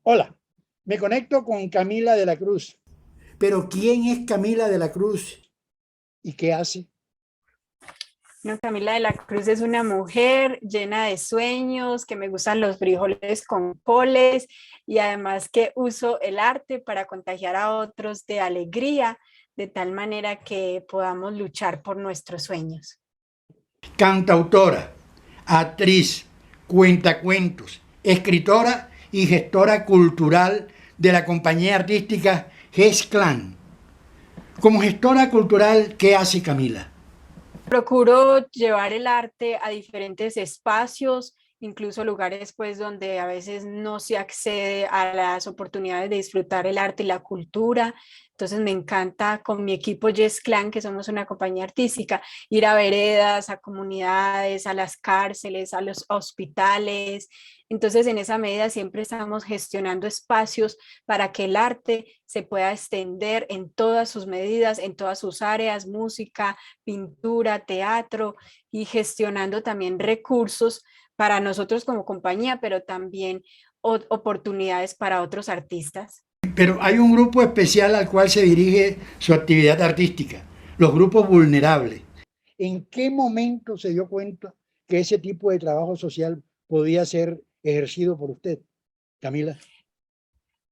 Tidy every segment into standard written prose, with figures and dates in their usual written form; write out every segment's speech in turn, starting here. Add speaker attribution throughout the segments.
Speaker 1: Hola, me conecto con Camila de la Cruz. Pero ¿quién es Camila de la Cruz y qué hace?
Speaker 2: No, Camila de la Cruz es una mujer llena de sueños, que me gustan los frijoles con coles y además que uso el arte para contagiar a otros de alegría, de tal manera que podamos luchar por nuestros sueños.
Speaker 1: Cantautora, actriz, cuentacuentos, escritora y gestora cultural de la compañía artística GES Clan. Como gestora cultural, ¿qué hace Camila?
Speaker 2: Procuro llevar el arte a diferentes espacios, incluso lugares pues donde a veces no se accede a las oportunidades de disfrutar el arte y la cultura. Entonces me encanta con mi equipo Yes Clan, que somos una compañía artística, ir a veredas, a comunidades, a las cárceles, a los hospitales. Entonces en esa medida siempre estamos gestionando espacios para que el arte se pueda extender en todas sus medidas, en todas sus áreas, música, pintura, teatro y gestionando también recursos para nosotros como compañía, pero también oportunidades para otros artistas.
Speaker 1: Pero hay un grupo especial al cual se dirige su actividad artística, los grupos vulnerables. ¿En qué momento se dio cuenta que ese tipo de trabajo social podía ser ejercido por usted, Camila?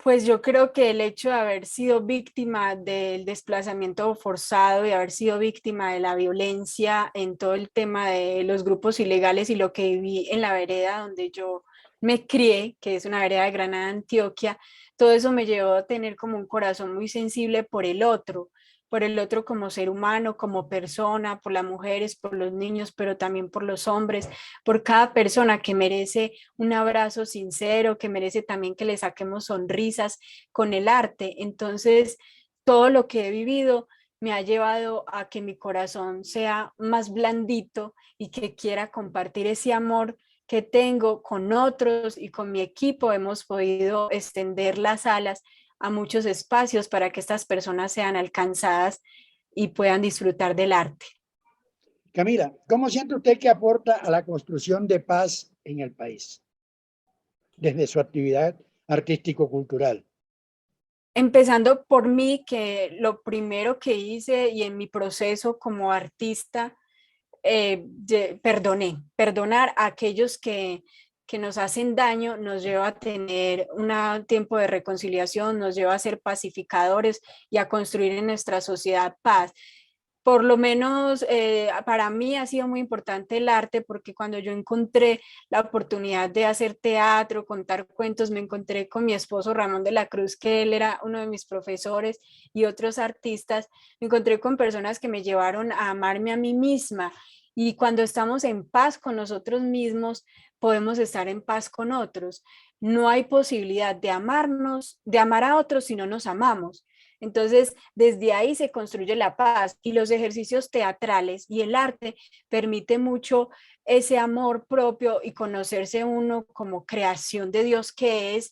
Speaker 2: Pues yo creo que el hecho de haber sido víctima del desplazamiento forzado y haber sido víctima de la violencia en todo el tema de los grupos ilegales y lo que viví en la vereda donde yo me crié, que es una vereda de Granada, Antioquia, todo eso me llevó a tener como un corazón muy sensible por el otro como ser humano, como persona, por las mujeres, por los niños, pero también por los hombres, por cada persona que merece un abrazo sincero, que merece también que le saquemos sonrisas con el arte. Entonces, todo lo que he vivido me ha llevado a que mi corazón sea más blandito y que quiera compartir ese amor que tengo con otros y con mi equipo. Hemos podido extender las alas a muchos espacios para que estas personas sean alcanzadas y puedan disfrutar del arte.
Speaker 1: Camila, ¿cómo siente usted que aporta a la construcción de paz en el país desde su actividad artístico-cultural?
Speaker 2: Empezando por mí, que lo primero que hice y en mi proceso como artista, perdonar a aquellos que nos hacen daño, nos lleva a tener un tiempo de reconciliación, nos lleva a ser pacificadores y a construir en nuestra sociedad paz. Por lo menos para mí ha sido muy importante el arte porque cuando yo encontré la oportunidad de hacer teatro, contar cuentos, me encontré con mi esposo Ramón de la Cruz, que él era uno de mis profesores y otros artistas, me encontré con personas que me llevaron a amarme a mí misma y cuando estamos en paz con nosotros mismos, podemos estar en paz con otros. No hay posibilidad de amarnos, de amar a otros si no nos amamos. Entonces, desde ahí se construye la paz y los ejercicios teatrales y el arte permite mucho ese amor propio y conocerse uno como creación de Dios que es,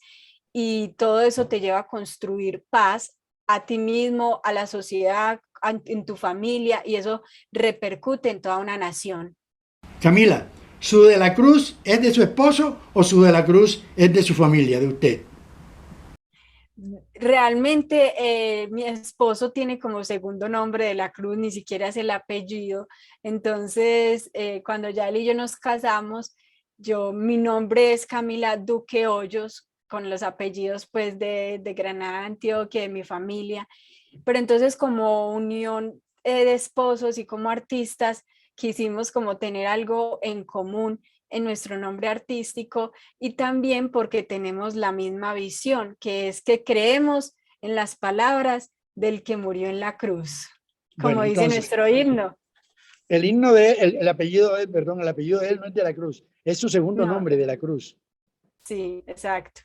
Speaker 2: y todo eso te lleva a construir paz a ti mismo, a la sociedad, en tu familia, y eso repercute en toda una nación.
Speaker 1: Camila, ¿su de la Cruz es de su esposo o su de la Cruz es de su familia, de usted?
Speaker 2: Realmente mi esposo tiene como segundo nombre de la Cruz, ni siquiera es el apellido. Entonces, cuando ya él y yo nos casamos, mi nombre es Camila Duque Hoyos, con los apellidos pues de Granada, Antioquia, de mi familia. Pero entonces como unión de esposos y como artistas, quisimos como tener algo en común en nuestro nombre artístico y también porque tenemos la misma visión, que es que creemos en las palabras del que murió en la cruz,
Speaker 1: Bueno,
Speaker 2: como dice
Speaker 1: entonces,
Speaker 2: nuestro himno.
Speaker 1: el himno de él, el apellido de él, perdón, el apellido de él no es de la Cruz, es su segundo
Speaker 2: No,
Speaker 1: nombre, de la Cruz.
Speaker 2: sí, exacto.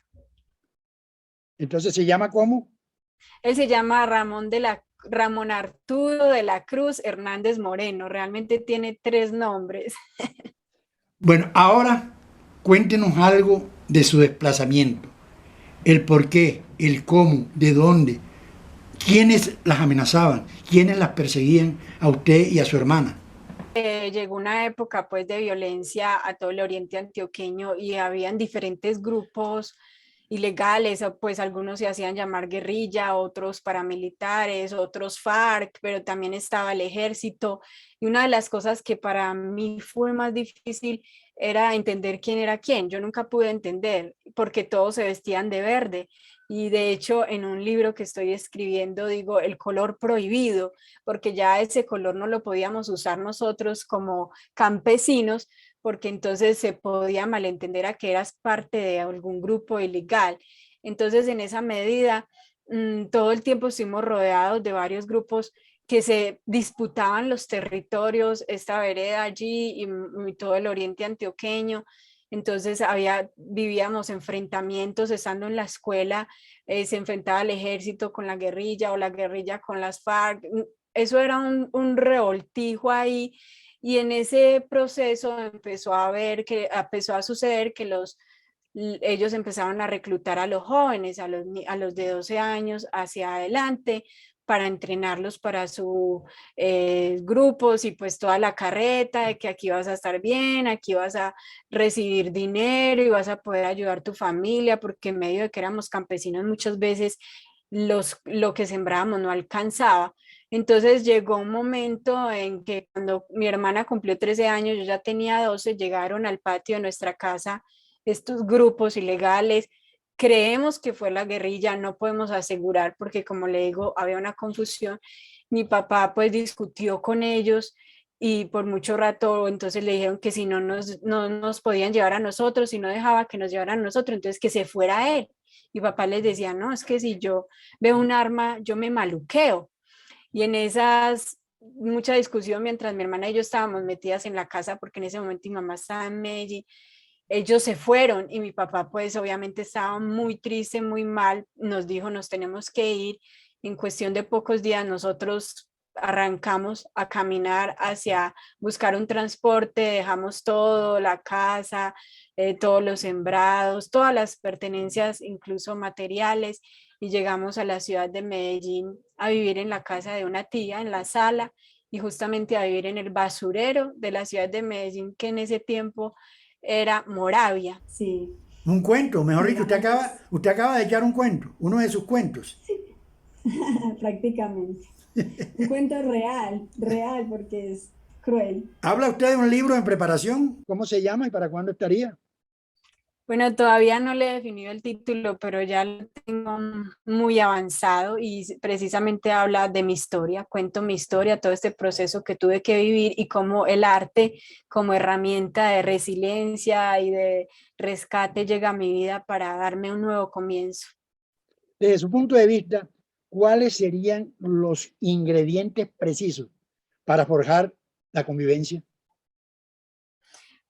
Speaker 1: Entonces, ¿se llama cómo?
Speaker 2: Él se llama Ramón Arturo de la Cruz Hernández Moreno. Realmente tiene tres nombres.
Speaker 1: Bueno, ahora cuéntenos algo de su desplazamiento, el por qué, el cómo, de dónde, quiénes las amenazaban, quiénes las perseguían a usted y a su hermana.
Speaker 2: Llegó una época pues de violencia a todo el oriente antioqueño y habían diferentes grupos ilegales, o pues algunos se hacían llamar guerrilla, otros paramilitares, otros FARC, pero también estaba el ejército. Y una de las cosas que para mí fue más difícil era entender quién era quién. Yo nunca pude entender porque todos se vestían de verde. Y de hecho, en un libro que estoy escribiendo, digo el color prohibido, porque ya ese color no lo podíamos usar nosotros como campesinos, porque entonces se podía malentender a que eras parte de algún grupo ilegal. Entonces, en esa medida, todo el tiempo estuvimos rodeados de varios grupos que se disputaban los territorios, esta vereda allí y todo el oriente antioqueño. Entonces vivíamos enfrentamientos estando en la escuela, se enfrentaba el ejército con la guerrilla o la guerrilla con las FARC. Eso era un revoltijo ahí, y en ese proceso empezó a suceder que ellos empezaron a reclutar a los jóvenes, a los de 12 años hacia adelante, para entrenarlos para sus grupos, y pues toda la carreta de que aquí vas a estar bien, aquí vas a recibir dinero y vas a poder ayudar a tu familia, porque en medio de que éramos campesinos muchas veces lo que sembrábamos no alcanzaba. Entonces llegó un momento en que cuando mi hermana cumplió 13 años, yo ya tenía 12, llegaron al patio de nuestra casa estos grupos ilegales. Creemos que fue la guerrilla, no podemos asegurar porque, como le digo, había una confusión. Mi papá pues discutió con ellos y por mucho rato entonces le dijeron que si no nos podían llevar a nosotros, si no dejaba que nos llevaran a nosotros, entonces que se fuera él. Mi papá les decía, no, es que si yo veo un arma, yo me maluqueo. Y en esas, mucha discusión mientras mi hermana y yo estábamos metidas en la casa, porque en ese momento mi mamá estaba en Medellín, ellos se fueron y mi papá pues obviamente estaba muy triste, muy mal, nos dijo nos tenemos que ir. En cuestión de pocos días nosotros arrancamos a caminar hacia buscar un transporte, dejamos todo, la casa, todos los sembrados, todas las pertenencias, incluso materiales, y llegamos a la ciudad de Medellín a vivir en la casa de una tía, en la sala, y justamente a vivir en el basurero de la ciudad de Medellín, que en ese tiempo era Moravia.
Speaker 3: Sí,
Speaker 1: Un cuento, mejor dicho,
Speaker 3: digamos,
Speaker 1: usted acaba de echar un cuento, uno de sus cuentos.
Speaker 3: prácticamente. Un cuento real, real, porque es cruel.
Speaker 1: ¿Habla usted de un libro en preparación? ¿Cómo se llama y para cuándo estaría?
Speaker 2: Bueno, todavía no le he definido el título, pero ya lo tengo muy avanzado y precisamente habla de mi historia, cuento mi historia, todo este proceso que tuve que vivir y cómo el arte como herramienta de resiliencia y de rescate llega a mi vida para darme un nuevo comienzo.
Speaker 1: Desde su punto de vista, ¿cuáles serían los ingredientes precisos para forjar la convivencia?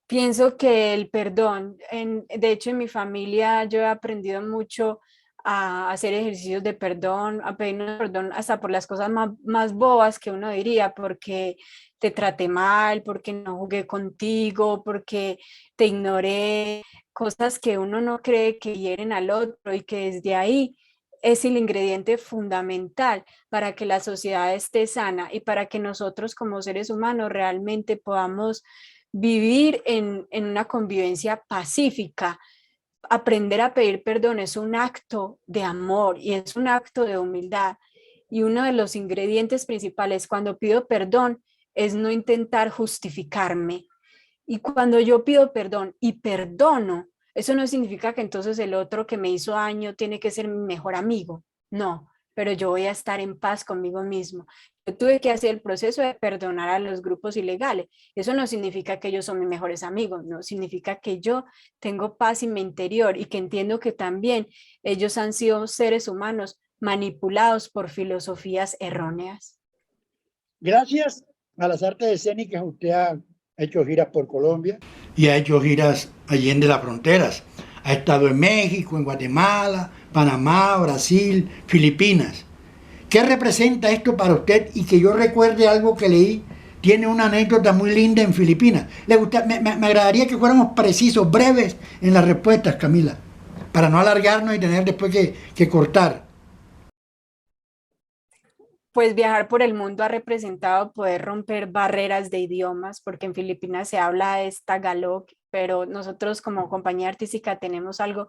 Speaker 2: Pienso que el perdón, de hecho en mi familia yo he aprendido mucho a hacer ejercicios de perdón, a pedirnos perdón hasta por las cosas más bobas que uno diría, porque te traté mal, porque no jugué contigo, porque te ignoré, cosas que uno no cree que hieren al otro, y que desde ahí es el ingrediente fundamental para que la sociedad esté sana y para que nosotros como seres humanos realmente podamos vivir en una convivencia pacífica. Aprender a pedir perdón es un acto de amor y es un acto de humildad. Y uno de los ingredientes principales cuando pido perdón es no intentar justificarme. Y cuando yo pido perdón y perdono, eso no significa que entonces el otro que me hizo daño tiene que ser mi mejor amigo. No, pero yo voy a estar en paz conmigo mismo. Yo tuve que hacer el proceso de perdonar a los grupos ilegales. Eso no significa que ellos son mis mejores amigos, no, significa que yo tengo paz en mi interior y que entiendo que también ellos han sido seres humanos manipulados por filosofías erróneas.
Speaker 1: Gracias a las artes escénicas, usted ha hecho giras por Colombia y ha hecho giras allende las fronteras. Ha estado en México, en Guatemala, Panamá, Brasil, Filipinas. ¿Qué representa esto para usted? Y que yo recuerde algo que leí, tiene una anécdota muy linda en Filipinas. Me agradaría que fuéramos precisos, breves en las respuestas, Camila, para no alargarnos y tener después que cortar.
Speaker 2: Pues viajar por el mundo ha representado poder romper barreras de idiomas, porque en Filipinas se habla de Tagalog, pero nosotros como compañía artística tenemos algo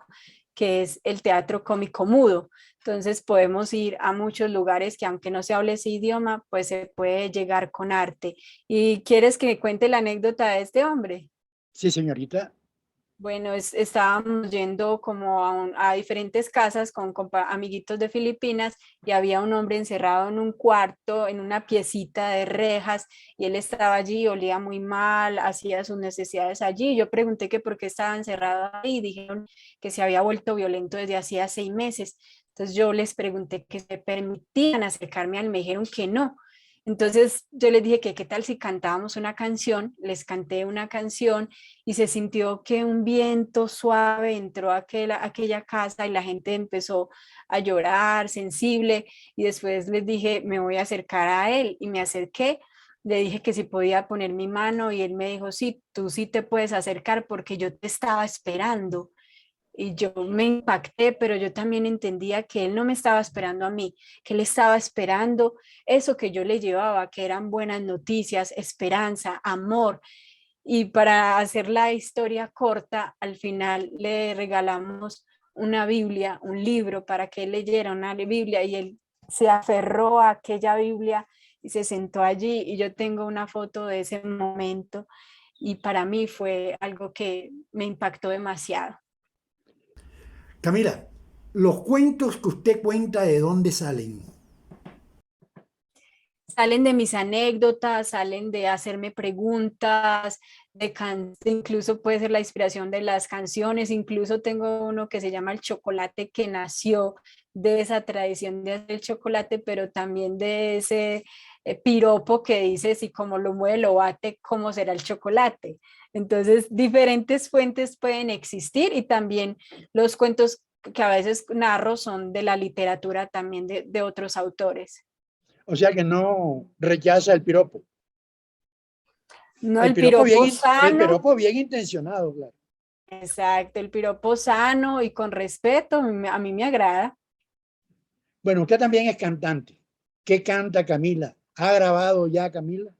Speaker 2: que es el teatro cómico mudo. Entonces podemos ir a muchos lugares que aunque no se hable ese idioma, pues se puede llegar con arte. ¿Y quieres que me cuente la anécdota de este hombre?
Speaker 1: Sí, señorita.
Speaker 2: Bueno, estábamos yendo como a diferentes casas con amiguitos de Filipinas y había un hombre encerrado en un cuarto, en una piecita de rejas, y él estaba allí, olía muy mal, hacía sus necesidades allí. Yo pregunté que por qué estaba encerrado ahí y dijeron que se había vuelto violento desde hacía 6 meses. Entonces yo les pregunté que se permitían acercarme a él, me dijeron que no. Entonces yo les dije que qué tal si cantábamos una canción, les canté una canción y se sintió que un viento suave entró a aquella casa y la gente empezó a llorar, sensible, y después les dije, me voy a acercar a él y me acerqué, le dije que si podía poner mi mano y él me dijo, sí, tú sí te puedes acercar porque yo te estaba esperando. Y yo me impacté, pero yo también entendía que él no me estaba esperando a mí, que él estaba esperando eso que yo le llevaba, que eran buenas noticias, esperanza, amor. Y para hacer la historia corta, al final le regalamos una Biblia, un libro para que él leyera una Biblia, y él se aferró a aquella Biblia y se sentó allí, y yo tengo una foto de ese momento y para mí fue algo que me impactó demasiado.
Speaker 1: Camila, los cuentos que usted cuenta, ¿de dónde salen?
Speaker 2: Salen de mis anécdotas, salen de hacerme preguntas, incluso puede ser la inspiración de las canciones, incluso tengo uno que se llama El Chocolate, que nació de esa tradición de hacer el chocolate, pero también de ese piropo que dice, si como lo mueve lo bate, ¿cómo será el chocolate? Entonces, diferentes fuentes pueden existir, y también los cuentos que a veces narro son de la literatura también de otros autores.
Speaker 1: O sea que no rechaza el piropo.
Speaker 2: No, el piropo
Speaker 1: El
Speaker 2: sano,
Speaker 1: piropo bien intencionado, claro.
Speaker 2: exacto, el piropo sano y con respeto, a mí me agrada.
Speaker 1: Bueno, usted también es cantante. ¿Qué canta Camila? ¿Ha grabado ya Camila?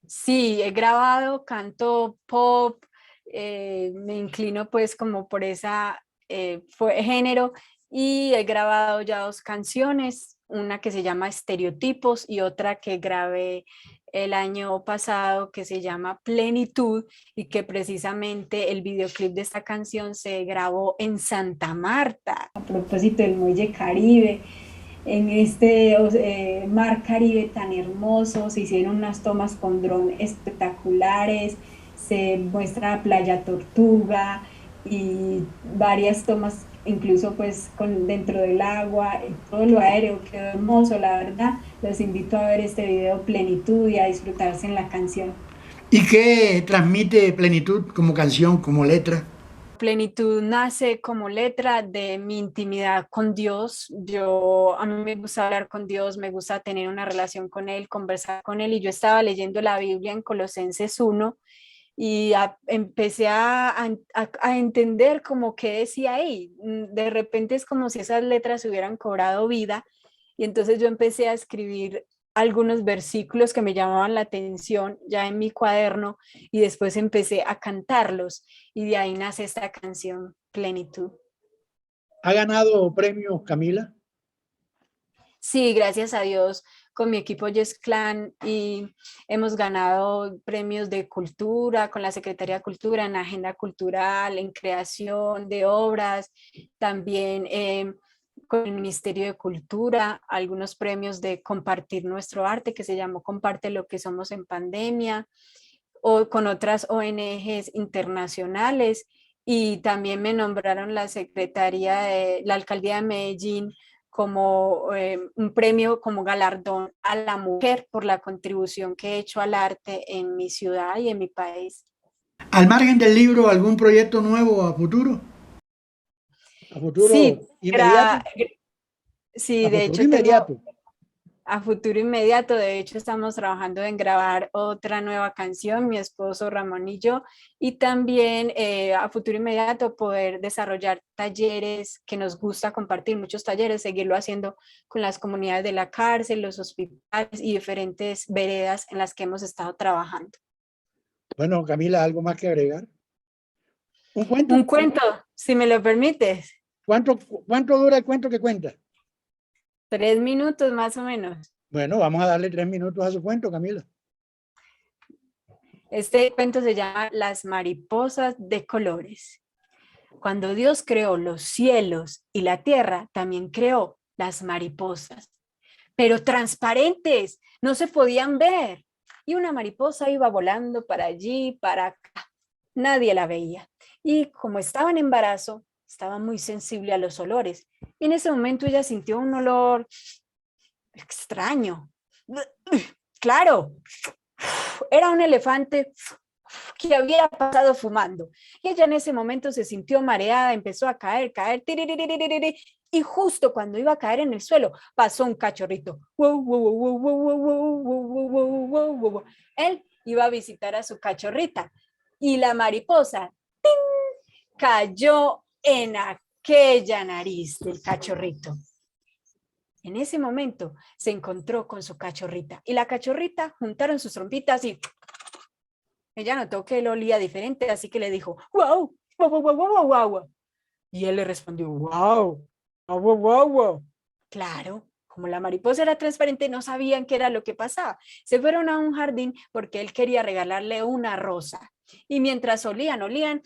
Speaker 2: Sí, he grabado, canto pop, me inclino pues como por esa género, y he grabado ya 2 canciones, una que se llama Estereotipos y otra que grabé el año pasado que se llama Plenitud, y que precisamente el videoclip de esta canción se grabó en Santa Marta.
Speaker 3: A propósito del Muelle Caribe, en este mar Caribe tan hermoso, se hicieron unas tomas con dron espectaculares, se muestra Playa Tortuga y varias tomas incluso pues dentro del agua, todo lo aéreo quedó hermoso, la verdad. Los invito a ver este video Plenitud y a disfrutarse en la canción.
Speaker 1: ¿Y qué transmite Plenitud como canción, como letra?
Speaker 2: Plenitud nace como letra de mi intimidad con Dios. A mí me gusta hablar con Dios, me gusta tener una relación con Él, conversar con Él. Y yo estaba leyendo la Biblia en Colosenses 1 y empecé a entender como qué decía ahí. De repente es como si esas letras hubieran cobrado vida, y entonces yo empecé a escribir algunos versículos que me llamaban la atención ya en mi cuaderno, y después empecé a cantarlos, y de ahí nace esta canción, Plenitud.
Speaker 1: ¿Ha ganado premios Camila?
Speaker 2: Sí, gracias a Dios, con mi equipo Yes Clan, y hemos ganado premios de cultura con la Secretaría de Cultura, en agenda cultural, en creación de obras, también con el Ministerio de Cultura, algunos premios de compartir nuestro arte, que se llamó Comparte lo que somos en pandemia, o con otras ONGs internacionales. Y también me nombraron la Secretaría de la Alcaldía de Medellín como un premio, como galardón a la mujer por la contribución que he hecho al arte en mi ciudad y en mi país.
Speaker 1: Al margen del libro, ¿algún proyecto nuevo a futuro? ¿A futuro
Speaker 2: Sí,
Speaker 1: inmediato?
Speaker 2: sí,
Speaker 1: ¿A
Speaker 2: de
Speaker 1: futuro
Speaker 2: hecho tengo
Speaker 1: inmediato?
Speaker 2: a futuro inmediato. De hecho, estamos trabajando en grabar otra nueva canción, mi esposo Ramón y yo, y también a futuro inmediato poder desarrollar talleres que nos gusta compartir, muchos talleres, seguirlo haciendo con las comunidades de la cárcel, los hospitales y diferentes veredas en las que hemos estado trabajando.
Speaker 1: Bueno, Camila, ¿algo más que agregar? ¿Un cuento?
Speaker 2: Un cuento, si me lo permites.
Speaker 1: ¿Cuánto dura el cuento que cuenta?
Speaker 2: 3 minutos más o menos.
Speaker 1: Bueno, vamos a darle 3 minutos a su cuento, Camila.
Speaker 2: Este cuento se llama Las mariposas de colores. Cuando Dios creó los cielos y la tierra, también creó las mariposas, pero transparentes, no se podían ver. Y una mariposa iba volando para allí, para acá. Nadie la veía. Y como estaba en embarazo, estaba muy sensible a los olores. Y en ese momento ella sintió un olor extraño. Claro, era un elefante que había pasado fumando. Y ella en ese momento se sintió mareada, empezó a caer, y justo cuando iba a caer en el suelo, pasó un cachorrito. Él iba a visitar a su cachorrita y la mariposa ¡ting!, cayó en aquella nariz del cachorrito. En ese momento se encontró con su cachorrita y la cachorrita juntaron sus trompitas y ella notó que él olía diferente, así que le dijo, wow, wow, wow, wow, wow, wow. Y él le respondió, wow, wow, wow, wow, wow. Claro, como la mariposa era transparente, no sabían qué era lo que pasaba. Se fueron a un jardín porque él quería regalarle una rosa. Y mientras olían,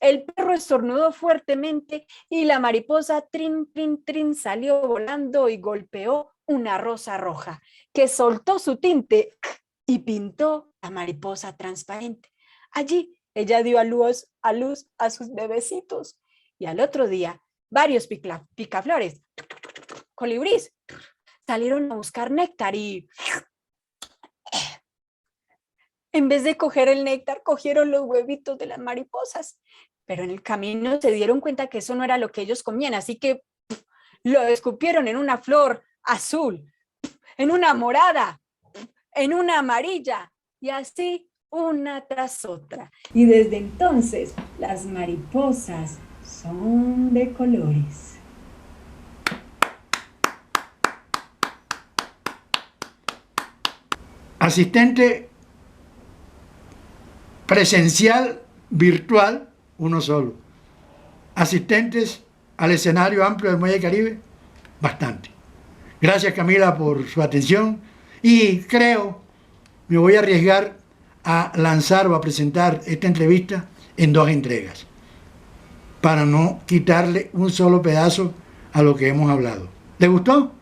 Speaker 2: el perro estornudó fuertemente y la mariposa, trin, trin, trin, salió volando y golpeó una rosa roja, que soltó su tinte y pintó la mariposa transparente. Allí ella dio a luz a sus bebecitos y al otro día varios picaflores, colibríes, salieron a buscar néctar y en vez de coger el néctar, cogieron los huevitos de las mariposas. Pero en el camino se dieron cuenta que eso no era lo que ellos comían, así que lo escupieron en una flor azul, en una morada, en una amarilla, y así una tras otra.
Speaker 3: Y desde entonces las mariposas son de colores.
Speaker 1: Asistente presencial, virtual, uno solo. Asistentes al escenario amplio del Muelle Caribe, bastante. Gracias, Camila, por su atención y creo, me voy a arriesgar a lanzar o a presentar esta entrevista en 2 entregas para no quitarle un solo pedazo a lo que hemos hablado. ¿Le gustó?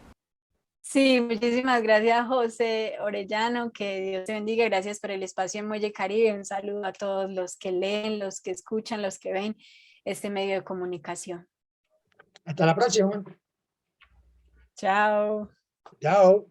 Speaker 2: Sí, muchísimas gracias, José Orellano, que Dios te bendiga, gracias por el espacio en Muelle Caribe, un saludo a todos los que leen, los que escuchan, los que ven este medio de comunicación.
Speaker 1: Hasta la próxima.
Speaker 2: Chao.
Speaker 1: Chao.